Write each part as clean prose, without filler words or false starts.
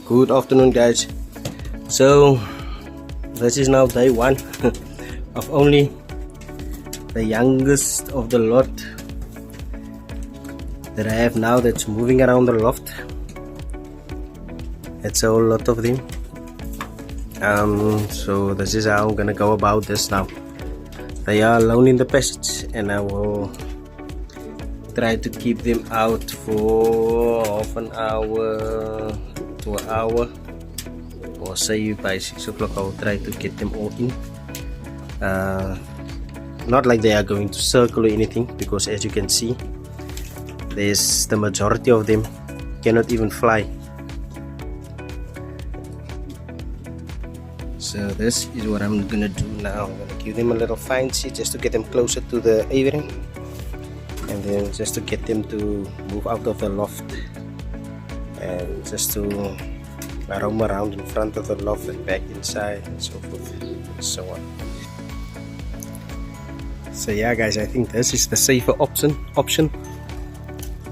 Good afternoon, guys. So this is now day one of only the youngest of the lot that I have now that's moving around the loft. It's a whole lot of them. So this is how I'm gonna go about this now. They are alone in the passage and I will try to keep them out for half an hour to an hour, or say by 6 o'clock I'll try to get them all in. Not like they are going to circle or anything, because as you can see, there's the majority of them cannot even fly. So this is what I'm gonna do now. I'm gonna give them a little fine seat just to get them closer to the aviary, and then just to get them to move out of the loft and just to roam around in front of the loft and back inside and so forth and so on. So yeah, guys, I think this is the safer option.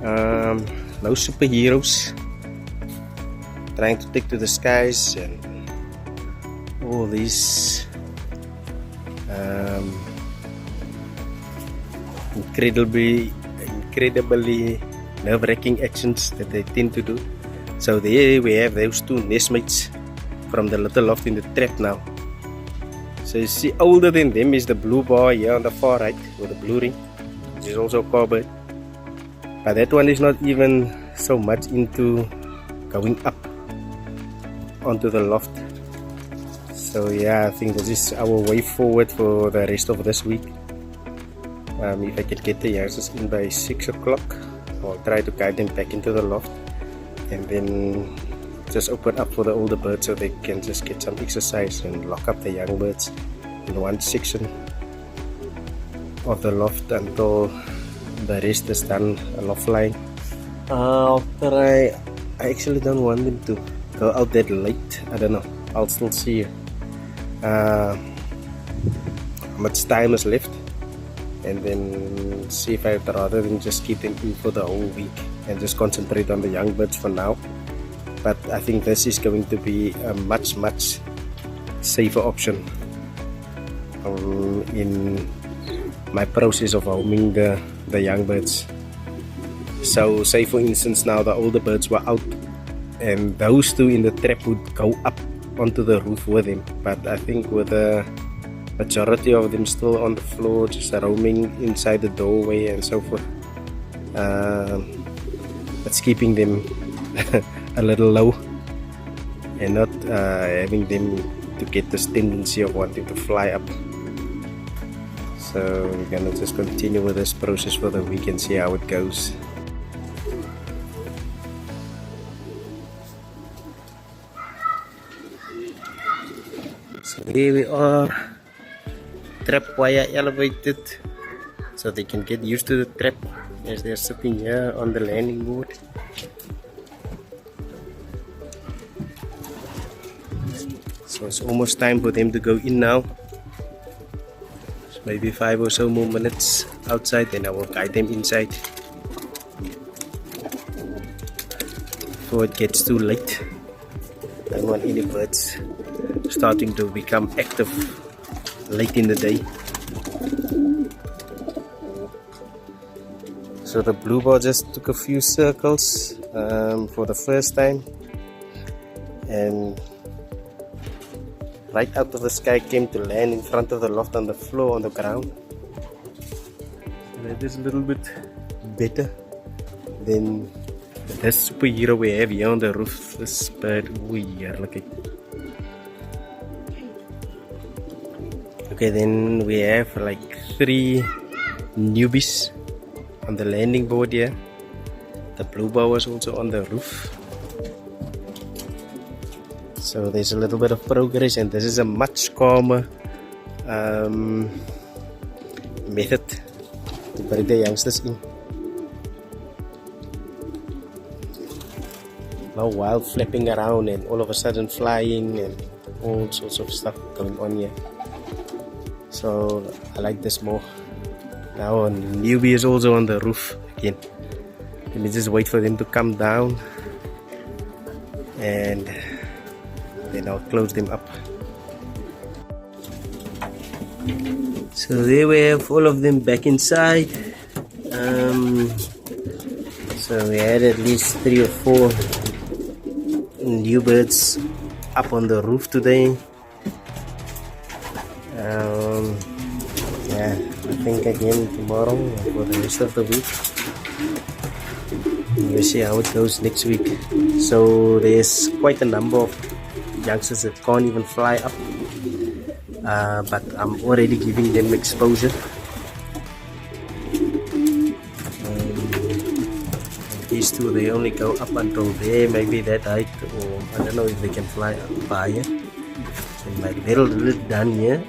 No superheroes trying to take to the skies and all these incredibly nerve-wracking actions that they tend to do. So there we have those two nestmates from the little loft in the trap now. So you see, older than them is the blue bar here on the far right, with the blue ring, which is also a cowbird. But that one is not even so much into going up onto the loft. So yeah, I think this is our way forward for the rest of this week. If I can get the youngsters in by 6 o'clock, I'll try to guide them back into the loft and then just open up for the older birds so they can just get some exercise and lock up the young birds in one section of the loft until the rest is done loft flying. After I actually don't want them to go out that late. I don't know, I'll still see how much time is left, and then see if I'd rather than just keep them in for the whole week and just concentrate on the young birds for now. But I think this is going to be a much safer option in my process of homing the young birds. So say for instance now the older birds were out and those two in the trap would go up onto the roof with him, but I think with the majority of them still on the floor just roaming inside the doorway and so forth, it's keeping them a little low and not having them to get this tendency of wanting to fly up. So we're gonna just continue with this process for the week and see how it goes. So here we are, trap wire elevated so they can get used to the trap as they're sitting here on the landing board. So it's almost time for them to go in now. So maybe 5 or so more minutes outside, then I will guide them inside before it gets too late. I don't want any birds starting to become active late in the day. So the bluebird just took a few circles for the first time, and right out of the sky came to land in front of the loft on the floor on the ground. So that is a little bit better than this superhero we have here on the roof. This bird, look at. Okay, then we have like 3 newbies on the landing board here. The bluebird was also on the roof. So there's a little bit of progress, and this is a much calmer method to bring the youngsters in. No wild flapping around and all of a sudden flying and all sorts of stuff going on here. So I like this more. Now a newbie is also on the roof again. Let me just wait for them to come down and then I'll close them up. So there we have all of them back inside. So we had at least 3 or 4 new birds up on the roof today. Yeah, I think again tomorrow for the rest of the week. We'll see how it goes next week. So there's quite a number of youngsters that can't even fly up, but I'm already giving them exposure. These two, they only go up until there, maybe that height, or I don't know if they can fly up higher. And my little done here.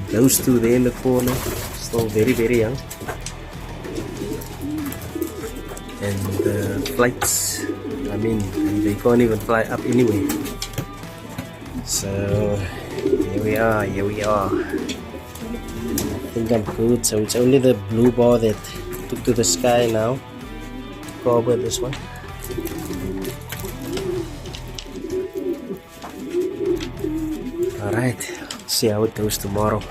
Those two there in the corner, still very young. And the flights, I mean, they can't even fly up anyway. So here we are. I think I'm good. So it's only the blue bar that took to the sky now. Cover this one. Alright, see how it goes tomorrow.